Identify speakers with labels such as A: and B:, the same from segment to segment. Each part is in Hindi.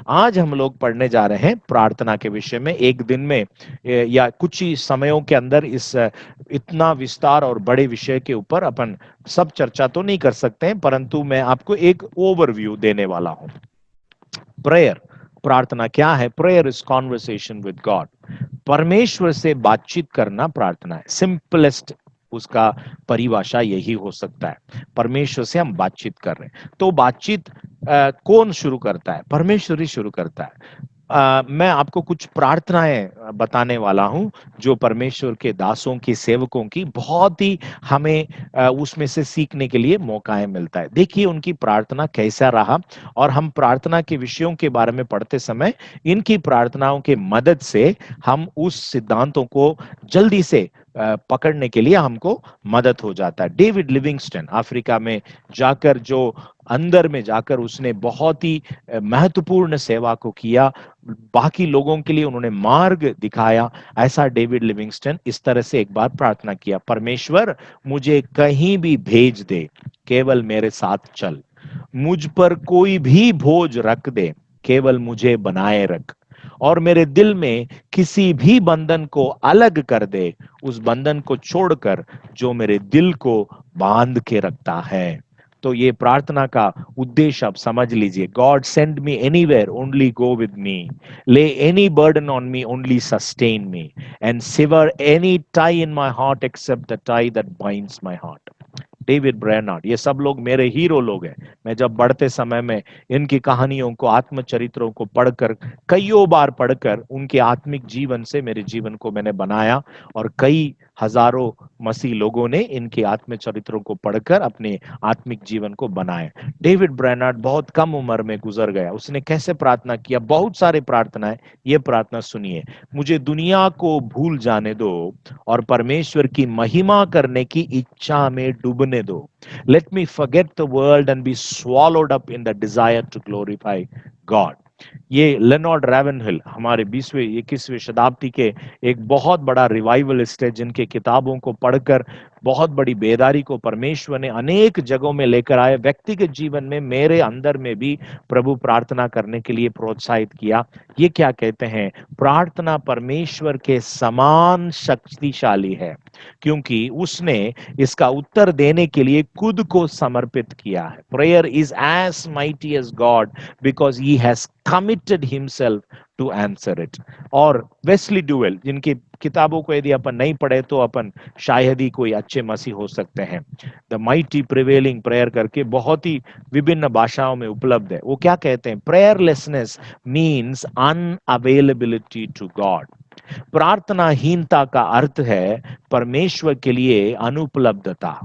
A: आज हम लोग पढ़ने जा रहे हैं प्रार्थना के विषय में। एक दिन में या कुछ ही समयों के अंदर इस इतना विस्तार और बड़े विषय के ऊपर अपन सब चर्चा तो नहीं कर सकते हैं, परंतु मैं आपको एक ओवरव्यू देने वाला हूं। प्रेयर, प्रार्थना क्या है? Prayer is conversation with God. परमेश्वर से बातचीत करना प्रार्थना है। सिंपलेस्ट उसका परिभाषा यही हो सकता है। परमेश्वर से हम बातचीत कर रहे हैं, तो बातचीत कौन शुरू करता है? परमेश्वर ही शुरू करता है। मैं आपको कुछ प्रार्थनाएं बताने वाला हूं जो परमेश्वर के दासों की, सेवकों की, बहुत ही हमें उसमें से सीखने के लिए मौकाएं मिलता है। देखिए उनकी प्रार्थना कैसा रहा, और हम प्रार्थना के विषयों के बारे में पढ़ते समय इनकी प्रार्थनाओं के मदद से हम उस सिद्धांतों को जल्दी से पकड़ने के लिए हमको मदद हो जाता है। डेविड लिविंगस्टन अफ्रीका में जाकर, जो अंदर में जाकर उसने बहुत ही महत्वपूर्ण सेवा को किया, बाकी लोगों के लिए उन्होंने मार्ग दिखाया। ऐसा डेविड लिविंगस्टन इस तरह से एक बार प्रार्थना किया, परमेश्वर मुझे कहीं भी भेज दे, केवल मेरे साथ चल। मुझ पर कोई भी बोझ रख दे, केवल मुझे बनाए रख। और मेरे दिल में किसी भी बंधन को अलग कर दे, उस बंधन को छोड़कर जो मेरे दिल को बांध के रखता है। तो ये प्रार्थना का उद्देश्य आप समझ लीजिए। God send me anywhere, only go with me. Lay any burden on me, only sustain me. And sever any tie in my heart except the tie that binds my heart. David Brainerd, ये सब लोग मेरे हीरो लोग हैं। मैं जब बढ़ते समय में इनकी कहानियों को, आत्मचरित्रों को पढ़कर, कईयों बार पढ़कर, उनके आत्मिक जीवन से मेरे जीवन को मैंने बनाया, और कई हजारों मसीह लोगों ने इनके आत्मचरित्रों को पढ़कर अपने आत्मिक जीवन को बनाया। डेविड ब्रैनार्ड बहुत कम उम्र में गुजर गया। उसने कैसे प्रार्थना किया? बहुत सारे प्रार्थनाएं। ये प्रार्थना सुनिए, मुझे दुनिया को भूल जाने दो और परमेश्वर की महिमा करने की इच्छा में डूबने दो। Let me forget the world and be swallowed up in the desire to glorify God. ये लेनॉर्ड रैवेनहिल हमारे 20वीं 21वीं शताब्दी के एक बहुत बड़ा रिवाइवलिस्ट है, जिनके किताबों को पढ़कर बहुत बड़ी बेदारी को परमेश्वर ने अनेक जगहों में लेकर आए। व्यक्तिगत जीवन में मेरे अंदर में भी प्रभु प्रार्थना करने के लिए प्रोत्साहित किया। ये क्या कहते हैं? प्रार्थना परमेश्वर के समान शक्तिशाली है, क्योंकि उसने इसका उत्तर देने के लिए खुद को समर्पित किया है। Prayer is as mighty as God because he has committed himself to answer it. और वेस्ली ड्यूवेल, जिनकी किताबों को यदि अपन नहीं पढ़े तो अपन शायद ही कोई अच्छे मसीह हो सकते हैं। द माइटी प्रिवेलिंग प्रेयर करके बहुत ही विभिन्न भाषाओं में उपलब्ध है। वो क्या कहते हैं? प्रेयरलेसनेस मीन्स अनअवेलेबिलिटी टू गॉड। प्रार्थनाहीनता का अर्थ है परमेश्वर के लिए अनुपलब्धता।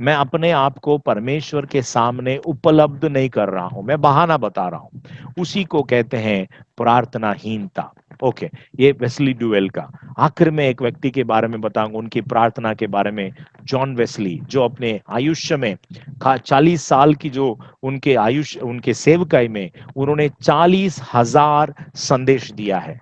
A: मैं अपने आप को परमेश्वर के सामने उपलब्ध नहीं कर रहा हूं, मैं बहाना बता रहा हूं। उसी को कहते हैं प्रार्थनाहीनता। ओके, ये वेस्ली ड्यूवेल का। आखिर में एक व्यक्ति के बारे में बताऊंगा, उनकी प्रार्थना के बारे में। जॉन वेस्ली, जो अपने आयुष्य में 40 साल की जो उनके आयुष्य, उनके सेवकाई में उन्होंने 40,000 संदेश दिया है।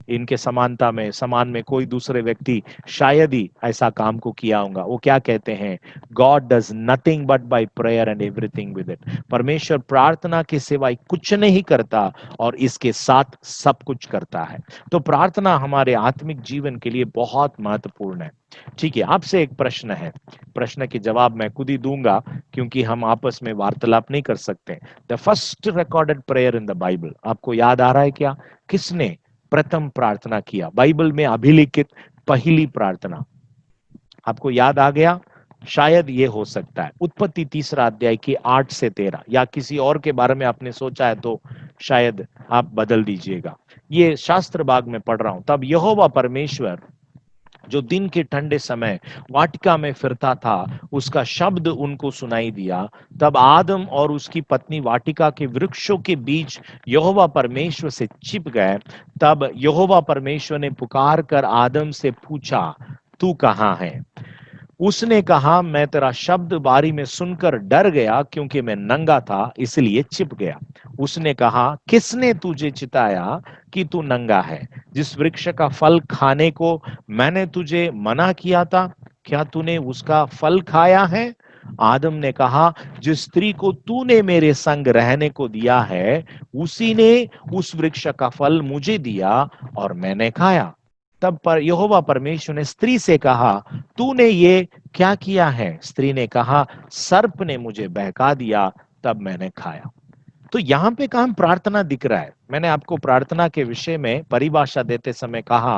A: इनके समानता में, समान में कोई दूसरे व्यक्ति शायद ही ऐसा काम को किया होगा। वो क्या कहते हैं? God does nothing but by prayer and everything with it. परमेश्वर प्रार्थना के सिवाय कुछ नहीं करता और इसके साथ सब कुछ करता है। तो प्रार्थना हमारे आत्मिक जीवन के लिए बहुत महत्वपूर्ण है। ठीक है, आपसे एक प्रश्न है, प्रश्न के जवाब मैं खुद ही दूंगा क्योंकि हम आपस में वार्तालाप नहीं कर सकते। The first recorded prayer in the Bible, आपको याद आ रहा है क्या? किसने प्रथम प्रार्थना किया? बाइबल में अभिलिखित पहली प्रार्थना आपको याद आ गया? शायद ये हो सकता है उत्पत्ति 3 अध्याय की 8 से 13, या किसी और के बारे में आपने सोचा है तो शायद आप बदल दीजिएगा। ये शास्त्र भाग में पढ़ रहा हूं। तब यहोवा परमेश्वर, जो दिन के ठंडे समय वाटिका में फिरता था, उसका शब्द उनको सुनाई दिया। तब आदम और उसकी पत्नी वाटिका के वृक्षों के बीच यहोवा परमेश्वर से छिप गए। तब यहोवा परमेश्वर ने पुकार कर आदम से पूछा, तू कहाँ है? उसने कहा, मैं तेरा शब्द बारी में सुनकर डर गया, क्योंकि मैं नंगा था इसलिए छिप गया। उसने कहा, किसने तुझे चिताया कि तू नंगा है? जिस वृक्ष का फल खाने को मैंने तुझे मना किया था, क्या तूने उसका फल खाया है? आदम ने कहा, जिस स्त्री को तूने मेरे संग रहने को दिया है, उसी ने उस वृक्ष का फल मुझे दिया और मैंने खाया। तब पर यहोवा परमेश्वर ने स्त्री से कहा, तूने ये क्या किया है? स्त्री ने कहा, सर्प ने मुझे बहका दिया, तब मैंने खाया। तो यहाँ पे कहाँ प्रार्थना दिख रहा है? मैंने आपको प्रार्थना के विषय में परिभाषा देते समय कहा,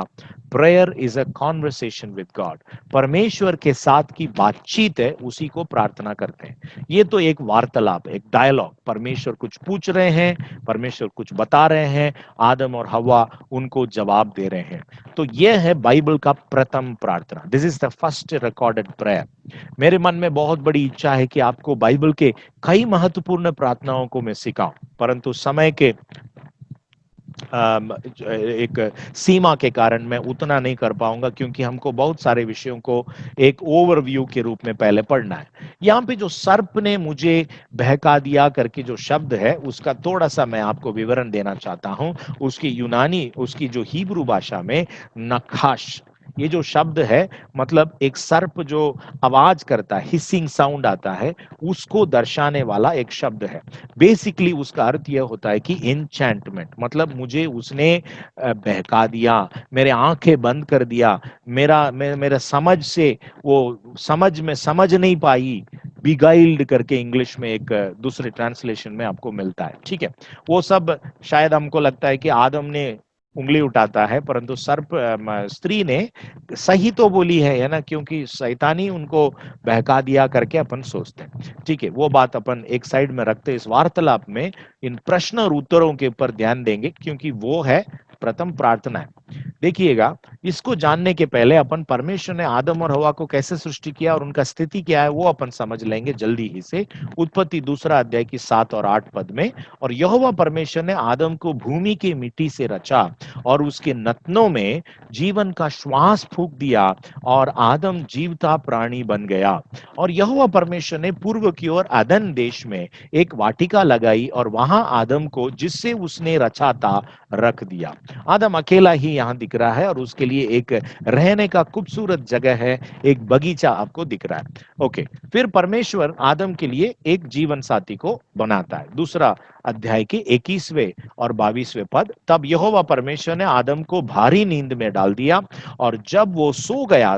A: prayer is a conversation with God. परमेश्वर के साथ की बातचीत है, उसी को प्रार्थना करते हैं। ये तो एक वार्तालाप, एक डायलॉग। परमेश्वर कुछ पूछ रहे हैं, परमेश्वर कुछ बता रहे हैं, आदम और हवा उनको जवाब दे रहे हैं। तो यह है बाइबल का प्रथम प्रार्थना। This is the first recorded prayer. मेरे मन में बहुत बड़ी इच्छा है कि आपको बाइबल के कई महत्वपूर्ण प्रार्थनाओं को मैं सिखाऊं, परंतु समय के एक सीमा के कारण मैं उतना नहीं कर पाऊंगा, क्योंकि हमको बहुत सारे विषयों को एक ओवरव्यू के रूप में पहले पढ़ना है। यहाँ पे जो सर्प ने मुझे बहका दिया करके जो शब्द है, उसका थोड़ा सा मैं आपको विवरण देना चाहता हूं। उसकी यूनानी, उसकी जो हिब्रू भाषा में नखाश, ये जो शब्द है, मतलब एक सर्प जो आवाज करता है, हिसिंग साउंड आता है, उसको दर्शाने वाला एक शब्द है। बेसिकली उसका अर्थ यह होता है कि एन्चैंटमेंट, मतलब मुझे उसने बहका दिया, मेरे आंखें बंद कर दिया, मेरा समझ से वो समझ में समझ नहीं पाई। बिगाइल्ड करके इंग्लिश में एक दूसरे ट्रांसलेशन में आपको मिलता है, ठीक है। वो सब शायद हमको लगता है कि आदम ने उंगली उठाता है, परंतु सर्प स्त्री ने सही तो बोली है ना, क्योंकि शैतानी उनको बहका दिया करके अपन सोचते हैं। ठीक है, वो बात अपन एक साइड में रखते, इस वार्तालाप में इन प्रश्न और उत्तरों के ऊपर ध्यान देंगे, क्योंकि वो है प्रथम प्रार्थना है। देखिएगा, इसको जानने के पहले अपन परमेश्वर ने आदम और हवा को कैसे सृष्टि किया और उनका स्थिति क्या है, वो अपन समझ लेंगे जल्दी ही से। उत्पत्ति 2 अध्याय की 7 और 8 पद में, और यहोवा परमेश्वर ने आदम को भूमि की मिट्टी से रचा और उसके नथनों में जीवन का श्वास फूंक दिया, और आदम जीवता प्राणी बन गया। और यहोवा परमेश्वर ने पूर्व की ओर अदन देश में एक वाटिका लगाई और वहां आदम को, जिससे उसने रचा था, रख दिया। आदम अकेला ही यहाँ दिख रहा है और उसके लिए एक रहने का खूबसूरत जगह है, एक बगीचा आपको दिख रहा है। ओके, फिर परमेश्वर आदम के लिए एक जीवन साथी को बनाता है। 2 अध्याय के 21वें और 22वें पद, तब यहोवा परमेश्वर ने आदम को भारी नींद में डाल दिया, और जब वो सो गया,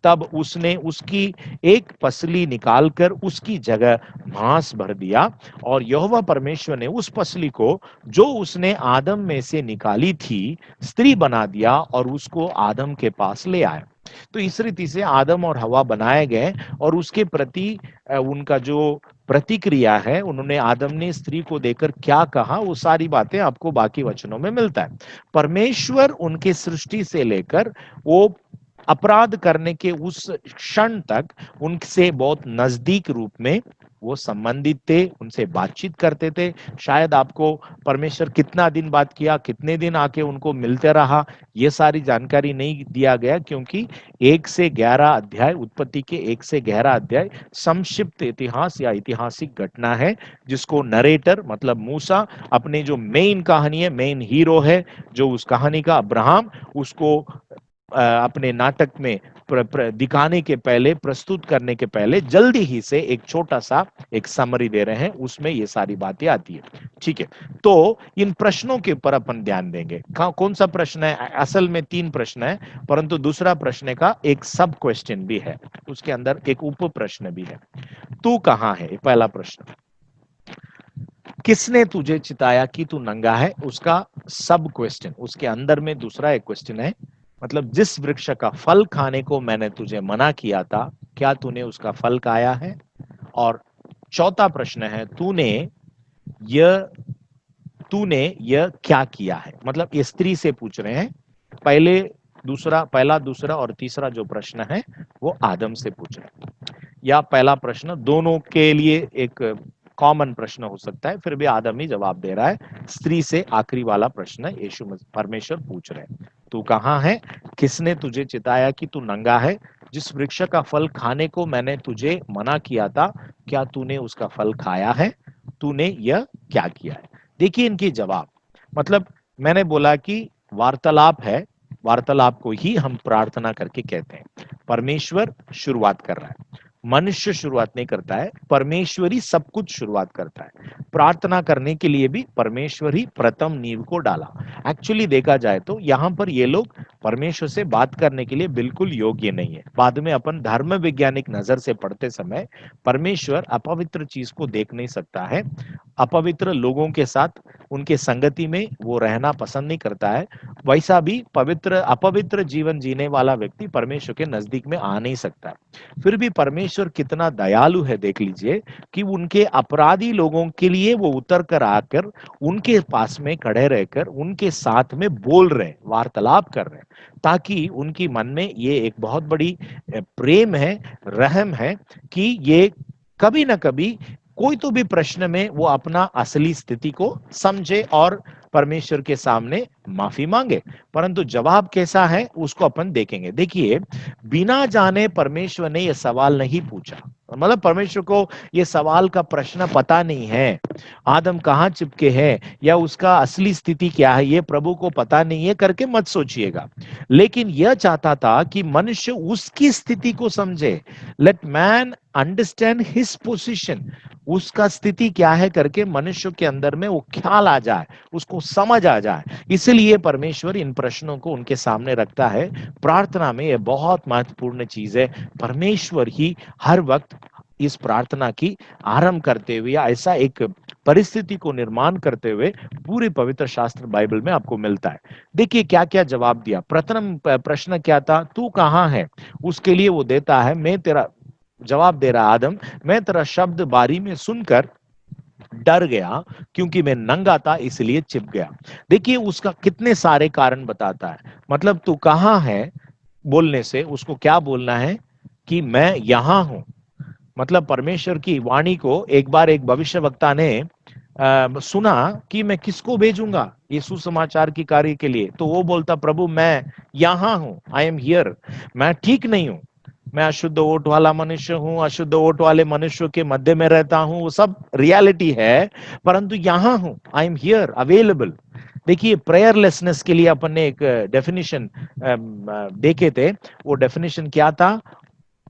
A: तब उसने उसकी एक पसली निकालकर उसकी जगह घास भर दिया, और यहोवा परमेश्वर ने उस पसली को, जो उसने आदम में से निकाली थी, स्त्री बना दिया और उसको आदम के पास ले आया। तो इस रीति से आदम और हवा बनाए गए, और उसके प्रति उनका जो प्रतिक्रिया है, उन्होंने, आदम ने स्त्री को देकर क्या कहा, वो सारी बातें आपको बाकी वचनों में मिलता है। परमेश्वर उनके सृष्टि से लेकर वो अपराध करने के उस क्षण तक उनसे बहुत नजदीक रूप में वो संबंधित थे, उनसे बातचीत करते थे। शायद आपको परमेश्वर कितना दिन बात किया, कितने दिन आके उनको मिलते रहा, ये सारी जानकारी नहीं दिया गया, क्योंकि 1 से 11 अध्याय, उत्पत्ति के 1 से 11 अध्याय संक्षिप्त इतिहास या ऐतिहासिक घटना है, जिसको नरेटर मतलब मूसा अपने जो मेन कहानी है, मेन हीरो है जो उस कहानी का, अब्राहम, उसको अपने नाटक में दिखाने के पहले, प्रस्तुत करने के पहले जल्दी ही से एक छोटा सा एक समरी दे रहे हैं, उसमें ये सारी बातें आती है। ठीक है, तो इन प्रश्नों के ऊपर अपन ध्यान देंगे। कौन सा प्रश्न है? असल में 3 प्रश्न है, परंतु दूसरा प्रश्न का एक सब क्वेश्चन भी है, उसके अंदर एक उप प्रश्न भी है। तू कहाँ है, पहला प्रश्न। किसने तुझे चिताया कि तू नंगा है, उसका सब क्वेश्चन। उसके अंदर में दूसरा एक क्वेश्चन है, मतलब जिस वृक्ष का फल खाने को मैंने तुझे मना किया था, क्या तूने उसका फल खाया है? और चौथा प्रश्न है, यह तूने यह क्या किया है? मतलब ये स्त्री से पूछ रहे हैं। पहला, दूसरा और तीसरा जो प्रश्न है वो आदम से पूछ रहे हैं। या पहला प्रश्न दोनों के लिए एक कॉमन प्रश्न हो सकता है, फिर भी आदम ही जवाब दे रहा है। स्त्री से आखिरी वाला प्रश्न यीशु परमेश्वर पूछ रहे हैं, तू कहाँ है? किसने तुझे चिताया कि तू नंगा है? जिस वृक्ष का फल खाने को मैंने तुझे मना किया था, क्या तूने उसका फल खाया है? तूने यह क्या किया है? देखिए इनके जवाब, मतलब मैंने बोला कि वार्तालाप है, वार्तालाप को ही हम प्रार्थना करके कहते हैं। परमेश्वर शुरुआत कर रहा है, मनुष्य शुरुआत नहीं करता है, परमेश्वर ही सब कुछ शुरुआत करता है। प्रार्थना करने के लिए भी परमेश्वर ही प्रथम नींव को डाला। एक्चुअली देखा जाए तो यहाँ पर ये लोग परमेश्वर से बात करने के लिए बिल्कुल योग्य नहीं है। बाद में अपन धर्म वैज्ञानिक नजर से पढ़ते समय परमेश्वर अपवित्र चीज को देख नहीं सकता है, अपवित्र लोगों के साथ उनके संगति में वो रहना पसंद नहीं करता है। वैसा भी पवित्र अपवित्र जीवन जीने वाला व्यक्ति परमेश्वर के नजदीक में आ नहीं सकता है। फिर भी परमेश्वर कितना दयालु है देख लीजिए कि उनके अपराधी लोगों के लिए वो उतर कर आकर उनके पास में खड़े रहकर उनके साथ में बोल रहे, वार्तालाप कर रहे, ताकि उनकी मन में ये एक बहुत बड़ी प्रेम है, रहम है कि ये कभी ना कभी कोई तो भी प्रश्न में वो अपना असली स्थिति को समझे और परमेश्वर के सामने माफी मांगे। परंतु जवाब कैसा है उसको अपन देखेंगे। देखिए, बिना जाने परमेश्वर ने यह सवाल नहीं पूछा, मतलब परमेश्वर को यह सवाल का प्रश्न पता नहीं है, आदम कहाँ चिपके है या उसका असली स्थिति क्या है ये प्रभु को पता नहीं है करके मत सोचिएगा। लेकिन यह चाहता था कि मनुष्य उसकी स्थिति को समझे। Let man understand his position, उसका स्थिति क्या है करके मनुष्य के अंदर में वो ख्याल आ जाए, उसको समझ आ जाए। इसलिए परमेश्वर इन प्रश्नों को उनके सामने रखता है। प्रार्थना में यह बहुत महत्वपूर्ण चीज है। परमेश्वर ही हर वक्त इस प्रार्थना की आरंभ करते हुए या ऐसा एक परिस्थिति को निर्माण करते हुए पूरे पवित्र शास्त्र बाइबल में आपको मिलता है। देखिए क्या क्या जवाब दिया। प्रथम प्रश्न क्या था, तू कहाँ है? उसके लिए वो देता है, मैं तेरा जवाब दे रहा आदम, मैं तेरा शब्द बारी में सुनकर डर गया क्योंकि मैं नंगा था इसलिए छिप गया। देखिए उसका कितने सारे कारण बताता है। मतलब तू कहाँ है बोलने से उसको क्या बोलना है कि मैं यहां हूं। मतलब परमेश्वर की वाणी को एक बार एक भविष्यवक्ता ने सुना कि मैं किसको भेजूंगा ये सुसमाचार की कार्य के लिए, तो वो बोलता प्रभु मैं यहां हूं, आई एम हियर, मैं ठीक नहीं हूं, मैं अशुद्ध ओट वाला मनुष्य हूं, अशुद्ध ओट वाले मनुष्यों के मध्य में रहता हूं, वो सब रियलिटी है, परंतु यहां हूं, आई एम हियर अवेलेबल। देखिए प्रेयरलेसनेस के लिए अपन ने एक डेफिनेशन देखे थे। वो डेफिनेशन क्या था?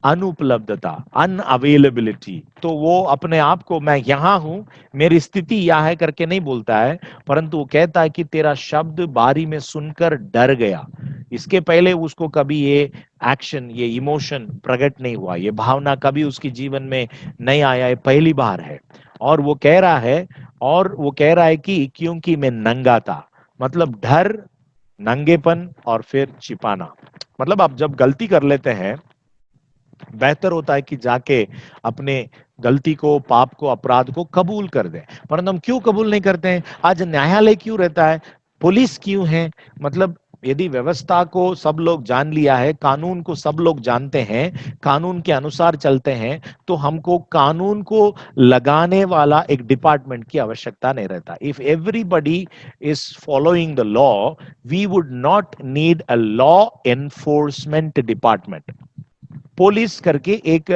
A: अनुपलब्धता, अनअवेलेबिलिटी। तो वो अपने आप को मैं यहां हूं, मेरी स्थिति यह है करके नहीं बोलता है, परंतु वो कहता है कि तेरा शब्द बारी में सुनकर डर गया। इसके पहले उसको कभी ये एक्शन, ये इमोशन प्रकट नहीं हुआ, ये भावना कभी उसके जीवन में नहीं आया, ये पहली बार है। और वो कह रहा है, और वो कह रहा है कि क्योंकि मैं नंगा था। मतलब डर, नंगेपन और फिर छिपाना। मतलब आप जब गलती कर लेते हैं बेहतर होता है कि जाके अपने गलती को, पाप को, अपराध को कबूल कर दें। परंतु हम क्यों कबूल नहीं करते हैं? आज न्यायालय क्यों रहता है? पुलिस क्यों है? मतलब यदि व्यवस्था को सब लोग जान लिया है, कानून को सब लोग जानते हैं, कानून के अनुसार चलते हैं, तो हमको कानून को लगाने वाला एक डिपार्टमेंट की आवश्यकता नहीं रहता। If everybody is following the law, we would not need a law enforcement department. Police करके एक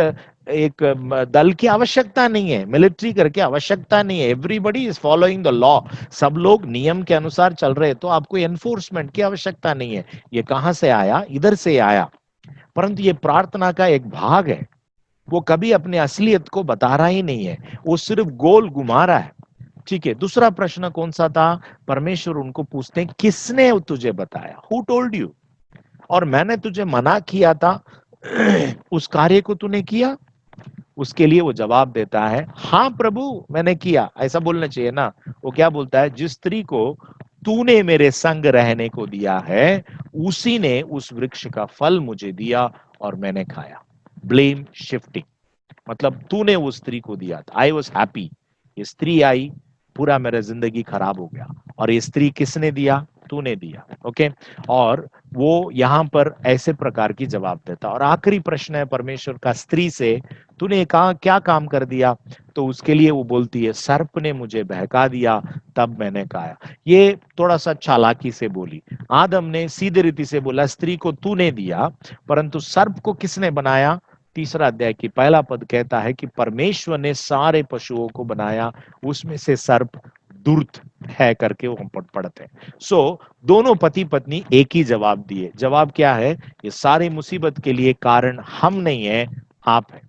A: एक दल की आवश्यकता नहीं है, मिलिट्री करके आवश्यकता नहीं है। Everybody is following the law, सब लोग नियम के अनुसार चल रहे हैं, तो आपको एनफोर्समेंट की आवश्यकता नहीं है। ये कहां से आया? इधर से आया। परंतु ये प्रार्थना का एक भाग है, वो कभी अपने असलियत को बता रहा ही नहीं है, वो सिर्फ गोल घुमा रहा है। ठीक है, दूसरा प्रश्न कौन सा था? परमेश्वर उनको पूछते हैं, किसने तुझे बताया? Who told you? और मैंने तुझे मना किया था उस कार्य को तूने किया? उसके लिए वो जवाब देता है, हाँ प्रभु मैंने किया। ऐसा बोलना चाहिए ना। वो क्या बोलता है? जिस स्त्री को तूने मेरे संग रहने को दिया है उसी ने उस वृक्ष का फल मुझे दिया और मैंने खाया। ब्लेम शिफ्टिंग, मतलब तूने उस स्त्री को दिया था, आई वॉज हैप्पी, ये स्त्री आई, पूरा मेरा जिंदगी खराब हो गया। और ये स्त्री किसने दिया? तूने दिया। ओके, और वो यहाँ पर ऐसे प्रकार की जवाब देता। और आखिरी प्रश्न है परमेश्वर का स्त्री से, तूने कहा क्या काम कर दिया? तो उसके लिए वो बोलती है, सर्प ने मुझे बहका दिया तब मैंने खाया। ये थोड़ा सा चालाकी से बोली। आदम ने सीधे रीति से बोला, स्त्री को तूने दिया, परंतु सर्प को किसने बनाया? तीसरा अध्याय की पहला पद कहता है कि परमेश्वर ने सारे पशुओं को बनाया, उसमें से सर्प दुर्त है करके वो हम पढ़ते हैं। सो दोनों पति पत्नी एक ही जवाब दिए। जवाब क्या है? ये सारी मुसीबत के लिए कारण हम नहीं है, आप है।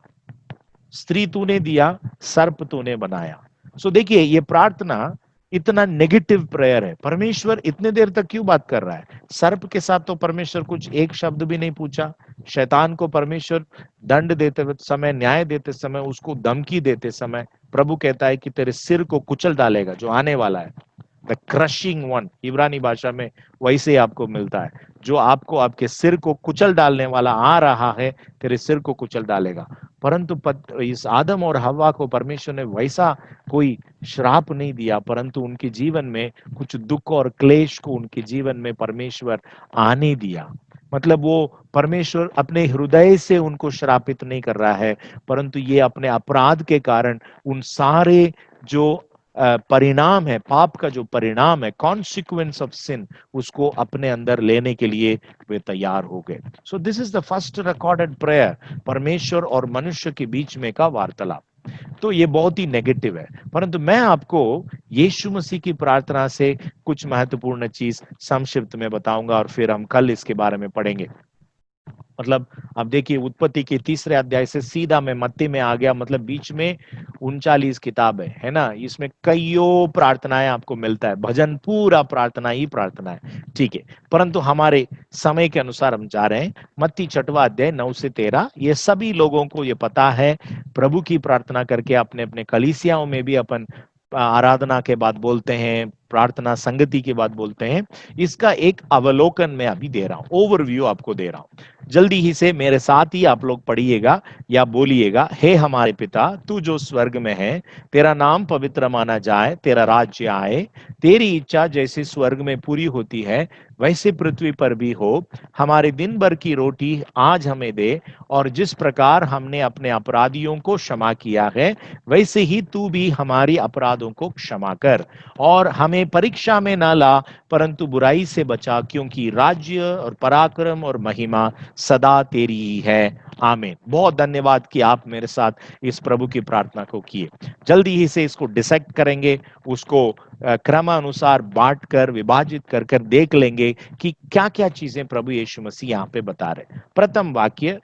A: स्त्री तूने दिया, सर्प तूने बनाया। सो देखिए ये प्रार्थना इतना नेगेटिव प्रेयर है। परमेश्वर इतने देर तक क्यों बात कर रहा है? सर्प के साथ तो परमेश्वर कुछ एक शब्द भी नहीं पूछा। शैतान को परमेश्वर दंड देते समय, न्याय देते समय, उसको धमकी देते समय प्रभु कहता है कि तेरे सिर को कुचल डालेगा, जो आने वाला है, द क्रशिंग वन, इब्रानी भाषा में वैसे आपको मिलता है, जो आपको आपके सिर को कुचल डालने वाला आ रहा है, तेरे सिर को कुचल डालेगा। परंतु इस आदम और हव्वा को परमेश्वर ने वैसा कोई श्राप नहीं दिया, परंतु उनके जीवन में कुछ दुख और क्लेश को उनके जीवन में परमेश्वर आने दिया। मतलब वो परमेश्वर अपने हृदय से उनको श्रापित नहीं कर रहा है, परंतु ये अपने अपराध के कारण उन सारे जो परिणाम है, पाप का जो परिणाम है, कॉन्सिक्वेंस ऑफ सिन, उसको अपने अंदर लेने के लिए वे तैयार हो गए। So this is the first recorded prayer, परमेश्वर और मनुष्य के बीच में का वार्तालाप। तो ये बहुत ही नेगेटिव है, परंतु मैं आपको यीशु मसीह की प्रार्थना से कुछ महत्वपूर्ण चीज संक्षिप्त में बताऊंगा और फिर हम कल इसके बारे में पढ़ेंगे। मतलब अब देखिए, उत्पत्ति के 3 अध्याय से सीधा मैं मत्ती में आ गया। मतलब बीच में 39 किताब है ना, इसमें कईयों प्रार्थनाएं आपको मिलता है, भजन पूरा प्रार्थना ही प्रार्थना है, ठीक है। परंतु हमारे समय के अनुसार हम जा रहे हैं। मत्ती 6वां अध्याय 9 से 13, ये सभी लोगों को ये पता है, प्रभु की प्रार्थना करके अपने अपने कलीसियाओं में भी अपन आराधना के बाद बोलते हैं, प्रार्थना संगति के बाद बोलते हैं। इसका एक अवलोकन मैं अभी दे रहा हूं, ओवरव्यू आपको दे रहा हूं। जल्दी ही से मेरे साथ ही आप लोग पढ़िएगा या बोलिएगा, हे हमारे पिता तू जो स्वर्ग में है, तेरा नाम पवित्र माना जाए, तेरा राज्य आए, तेरी इच्छा जैसे स्वर्ग में पूरी होती है वैसे पृथ्वी पर भी हो। हमारे दिन भर की रोटी आज हमें दे, और जिस प्रकार हमने अपने अपराधियों को क्षमा किया है, वैसे ही तू भी हमारी अपराधों को क्षमा कर, और हमें परीक्षा में ना ला, परंतु बुराई से बचा, क्योंकि राज्य और पराक्रम और महिमा सदा तेरी ही है। आमीन। बहुत धन्यवाद कि आप मेरे साथ इस प्रभु की प्रार्थना को किए। जल्दी ही से इसको डिसेक्ट करेंगे, उसको क्रमानुसार बांट कर, विभाजित कर कर देख लेंगे कि क्या क्या चीजें प्रभु यीशु मसीह यहाँ पे बता रहे। प्रथम वाक्य,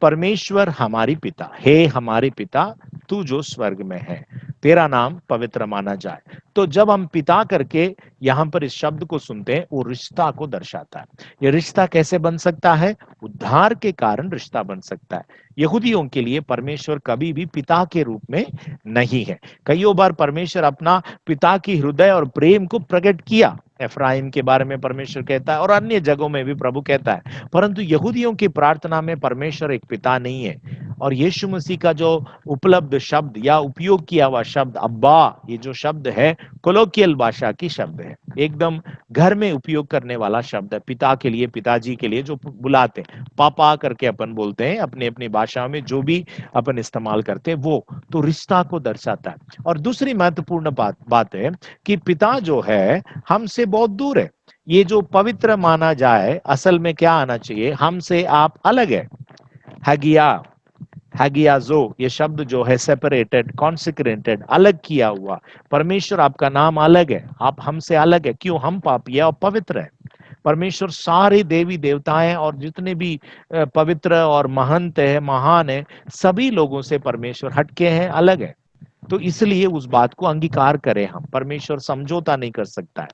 A: परमेश्वर हमारी पिता, हे हमारे पिता तू जो स्वर्ग में है, तेरा नाम पवित्र माना जाए। तो जब हम पिता करके यहाँ पर इस शब्द को सुनते हैं, वो रिश्ता को दर्शाता है। ये रिश्ता कैसे बन सकता है? उद्धार के कारण रिश्ता बन सकता है। यहूदियों के लिए परमेश्वर कभी भी पिता के रूप में नहीं है। कईयों बार परमेश्वर अपना पिता की हृदय और प्रेम को प्रकट किया, एफ्राइम के बारे में परमेश्वर कहता है और अन्य जगहों में भी प्रभु कहता है, परंतु यहूदियों की प्रार्थना में परमेश्वर एक पिता नहीं है। और यीशु मसीह का जो उपलब्ध शब्द या उपयोग किया हुआ शब्द अब्बा, ये जो शब्द है कोलोकियल भाषा की शब्द है, एकदम घर में उपयोग करने वाला शब्द है। पिता के लिए, पिताजी के लिए जो बुलाते हैं, पापा करके अपन बोलते हैं अपनी अपनी भाषा में, जो भी अपन इस्तेमाल करते हैं, वो तो रिश्ता को दर्शाता है। और दूसरी महत्वपूर्ण बात है कि पिता जो है हमसे बहुत दूर है। ये जो पवित्र माना जाए, असल में क्या आना चाहिए? हमसे आप अलग है। हगिया, हैगियाजो, ये शब्द जो है सेपरेटेड, कॉन्सिक्रेटेड, अलग किया हुआ। परमेश्वर आपका नाम अलग है, आप हमसे अलग है। क्यों? हम पापी है और पवित्र है। परमेश्वर सारे देवी देवताएं और जितने भी पवित्र और महंत है, महान है, सभी लोगों से परमेश्वर हटके हैं, अलग है। तो इसलिए उस बात को अंगीकार करें हम। परमेश्वर समझौता नहीं कर सकता है,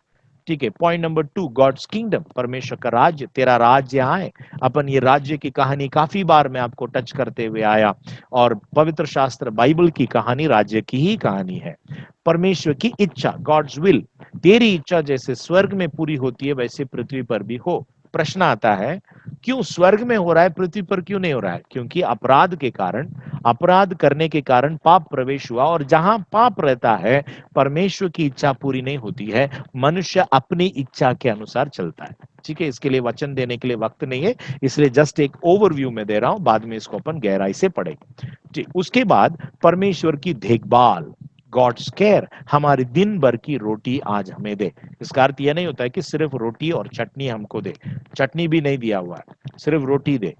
A: ठीक है। पॉइंट नंबर 2, गॉड्स किंगडम, परमेश्वर का राज्य, तेरा राज्य आए। अपन ये राज्य की कहानी काफी बार मैं आपको टच करते हुए आया, और पवित्र शास्त्र बाइबल की कहानी राज्य की ही कहानी है। परमेश्वर की इच्छा, गॉड्स विल, तेरी इच्छा जैसे स्वर्ग में पूरी होती है वैसे पृथ्वी पर भी हो। प्रश्न आता है, क्यों स्वर्ग में हो रहा है, पृथ्वी पर क्यों नहीं हो रहा है? क्योंकि अपराध के कारण, अपराध करने के कारण पाप प्रवेश हुआ, और जहां पाप रहता है परमेश्वर की इच्छा पूरी नहीं होती है, मनुष्य अपनी इच्छा के अनुसार चलता है, ठीक है। इसके लिए वचन देने के लिए वक्त नहीं है, इसलिए जस्ट एक ओवरव्यू में दे रहा हूं, बाद में इसको अपन गहराई से पढ़ेंगे, ठीक। उसके बाद परमेश्वर की देखभाल, गॉड्स केयर, हमारे दिन भर की रोटी आज हमें दे। इसका अर्थ यह नहीं होता है कि सिर्फ रोटी और चटनी हमको दे, चटनी भी नहीं दिया हुआ है, सिर्फ रोटी दे।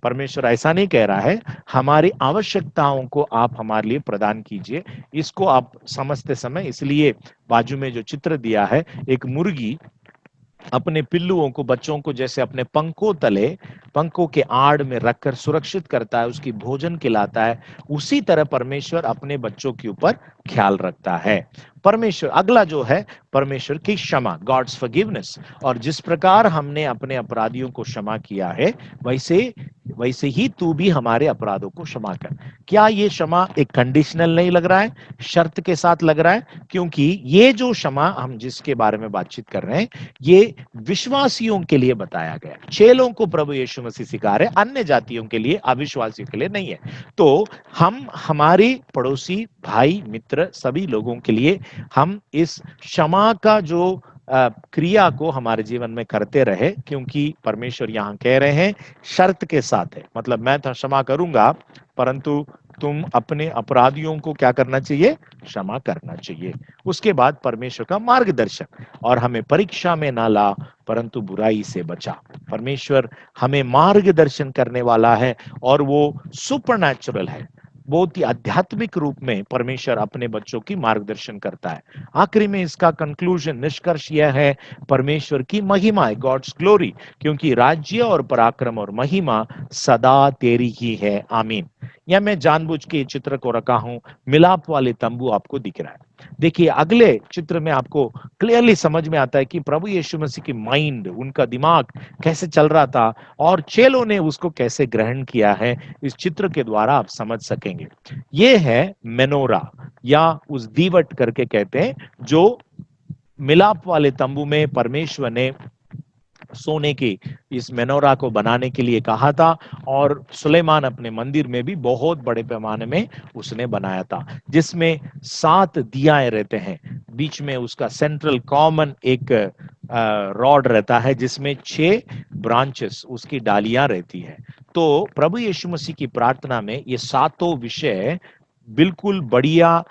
A: परमेश्वर ऐसा नहीं कह रहा है, हमारी आवश्यकताओं को आप हमारे लिए प्रदान कीजिए। इसको आप समझते समय, इसलिए बाजू में जो चित्र दिया है, एक मुर्गी अपने पिल्लुओं को, बच्चों को जैसे अपने पंखों तले, पंखों के आड़ में रखकर सुरक्षित करता है, उसकी भोजन खिलाता है, उसी तरह परमेश्वर अपने बच्चों के ऊपर ख्याल रखता है। परमेश्वर अगला जो है, परमेश्वर की क्षमा, गॉड्स फॉरगिवनेस। और जिस प्रकार हमने अपने अपराधियों को क्षमा किया है, वैसे वैसे ही तू भी हमारे अपराधों को क्षमा कर। क्या ये क्षमा एक कंडीशनल नहीं लग रहा है, शर्त के साथ लग रहा है? क्योंकि ये जो क्षमा हम जिसके बारे में बातचीत कर रहे हैं, ये विश्वासियों के लिए बताया गया, चेलों को प्रभु यीशु मसीह सिखा रहे, अन्य जातियों के लिए, अविश्वासियों के लिए नहीं है। तो हम हमारे पड़ोसी भाई मित्र सभी लोगों के लिए हम इस क्षमा का जो क्रिया को हमारे जीवन में करते रहे, क्योंकि परमेश्वर यहाँ कह रहे हैं शर्त के साथ है। मतलब मैं तो क्षमा करूंगा, परंतु तुम अपने अपराधियों को क्या करना चाहिए? क्षमा करना चाहिए। उसके बाद परमेश्वर का मार्गदर्शन, और हमें परीक्षा में ना ला परंतु बुराई से बचा। परमेश्वर हमें मार्गदर्शन करने वाला है, और वो सुपरनैचुरल है, बहुत ही आध्यात्मिक रूप में परमेश्वर अपने बच्चों की मार्गदर्शन करता है। आखिरी में इसका कंक्लूजन, निष्कर्ष यह है, परमेश्वर की महिमा है, गॉड्स ग्लोरी, क्योंकि राज्य और पराक्रम और महिमा सदा तेरी ही है, आमीन। या मैं जानबूझ के चित्र को रखा हूं, मिलाप वाले तंबू आपको दिख रहा है। देखिए अगले चित्र में आपको क्लियरली समझ में आता है कि प्रभु यीशु मसीह की माइंड, उनका दिमाग कैसे चल रहा था, और चेलों ने उसको कैसे ग्रहण किया है, इस चित्र के द्वारा आप समझ सकेंगे। ये है मेनोरा, या उस दीवट करके कहते हैं, जो मिलाप वाले तंबू में परमेश्वर ने सोने की इस मेनोरा को बनाने के लिए कहा था, और सुलेमान अपने मंदिर में भी बहुत बड़े पैमाने में उसने बनाया था, जिसमें 7 दियाएं रहते हैं, बीच में उसका सेंट्रल कॉमन एक रॉड रहता है, जिसमें 6 ब्रांचेस, उसकी डालियां रहती है। तो प्रभु यीशु मसीह की प्रार्थना में ये सातों विषय बिल्कुल बढ़िया,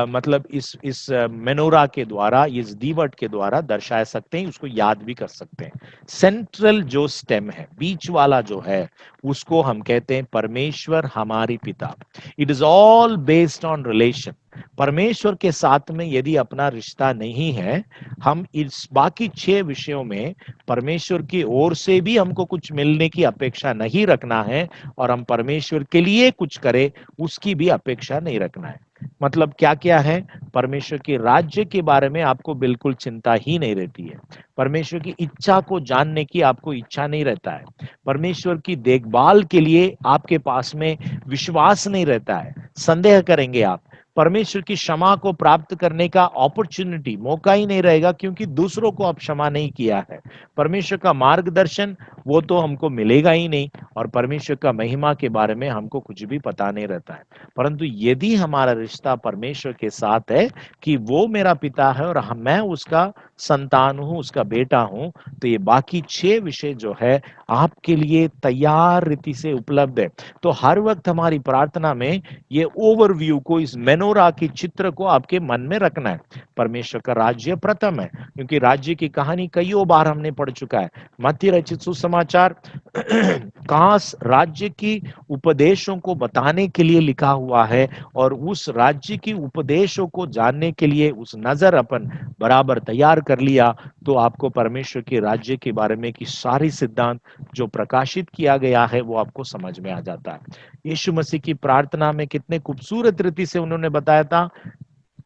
A: मतलब इस मेनोरा के द्वारा, इस दीवट के द्वारा दर्शाए सकते हैं, उसको याद भी कर सकते हैं। सेंट्रल जो स्टेम है, बीच वाला जो है, उसको हम कहते हैं परमेश्वर हमारी पिता। It is all based on relation. परमेश्वर के साथ में यदि अपना रिश्ता नहीं है, हम इस बाकी 6 विषयों में परमेश्वर की ओर से भी हमको कुछ मिलने की अपेक्षा नहीं रखना है, और हम परमेश्वर के लिए कुछ करें उसकी भी अपेक्षा नहीं रखना है। मतलब क्या क्या है? परमेश्वर के राज्य के बारे में आपको बिल्कुल चिंता ही नहीं रहती है, परमेश्वर की इच्छा को जानने की आपको इच्छा नहीं रहता है, परमेश्वर की देखभाल के लिए आपके पास में विश्वास नहीं रहता है, संदेह करेंगे आप, परमेश्वर की क्षमा को प्राप्त करने का अपॉर्चुनिटी, मौका ही नहीं रहेगा, क्योंकि दूसरों को आप क्षमा नहीं किया है। परमेश्वर का मार्गदर्शन वो तो हमको मिलेगा ही नहीं, और परमेश्वर का महिमा के बारे में हमको कुछ भी पता नहीं रहता है। परंतु यदि हमारा रिश्ता परमेश्वर के साथ है कि वो मेरा पिता है और मैं उसका संतान हूं, उसका बेटा हूं, तो ये बाकी 6 विषय जो है आपके लिए तैयार रीति से उपलब्ध है। तो हर वक्त हमारी प्रार्थना में ये ओवरव्यू को, इस मेनोरा की चित्र को आपके मन में रखना है। परमेश्वर का राज्य प्रथम है, क्योंकि राज्य की कहानी कईयों बार हमने पढ़ चुका है। मत्ती रचित सुसमाचार कांस राज्य की उपदेशों को बताने के लिए लिखा हुआ है, और उस राज्य की उपदेशों को जानने के लिए उस नजर अपन बराबर तैयार कर लिया, तो आपको परमेश्वर के राज्य के बारे में की सारी सिद्धांत जो प्रकाशित किया गया है वो आपको समझ में आ जाता है। यीशु मसीह की प्रार्थना में कितने खूबसूरत रीति से उन्होंने बताया था,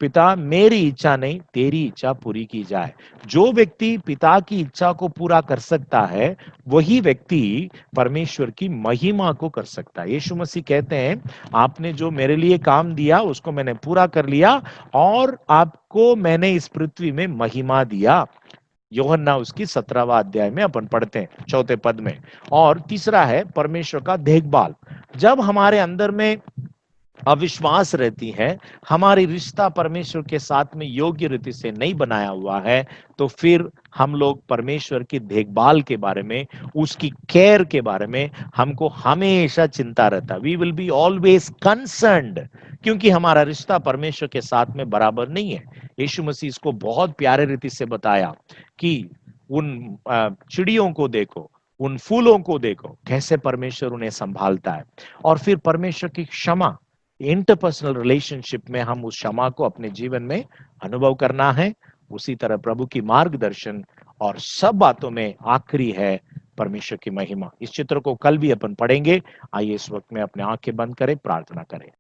A: पिता मेरी इच्छा नहीं तेरी इच्छा पूरी की जाए। जो व्यक्ति पिता की इच्छा को पूरा कर सकता है, वही व्यक्ति परमेश्वर की महिमा को कर सकता है। यीशु मसीह कहते हैं, आपने जो मेरे लिए काम दिया उसको मैंने पूरा कर लिया, और आपको मैंने इस पृथ्वी में महिमा दिया। यूहन्ना उसकी 17वां अध्याय में अपन पढ़ते हैं 4 पद में। और तीसरा है परमेश्वर का देखभाल। जब हमारे अंदर में अविश्वास रहती है, हमारी रिश्ता परमेश्वर के साथ में योग्य रीति से नहीं बनाया हुआ है, तो फिर हम लोग परमेश्वर की देखभाल के बारे में, उसकी केयर के बारे में हमको हमेशा चिंता रहता है। We will be always concerned, क्योंकि हमारा रिश्ता परमेश्वर के साथ में बराबर नहीं है। यीशु मसीह इसको बहुत प्यारे रीति से बताया कि उन चिड़ियों को देखो, उन फूलों को देखो, कैसे परमेश्वर उन्हें संभालता है। और फिर परमेश्वर की क्षमा, इंटरपर्सनल रिलेशनशिप में हम उस क्षमा को अपने जीवन में अनुभव करना है। उसी तरह प्रभु की मार्गदर्शन और सब बातों में आखिरी है परमेश्वर की महिमा। इस चित्र को कल भी अपन पढ़ेंगे। आइए इस वक़्त में अपने आँखें बंद करें, प्रार्थना करें।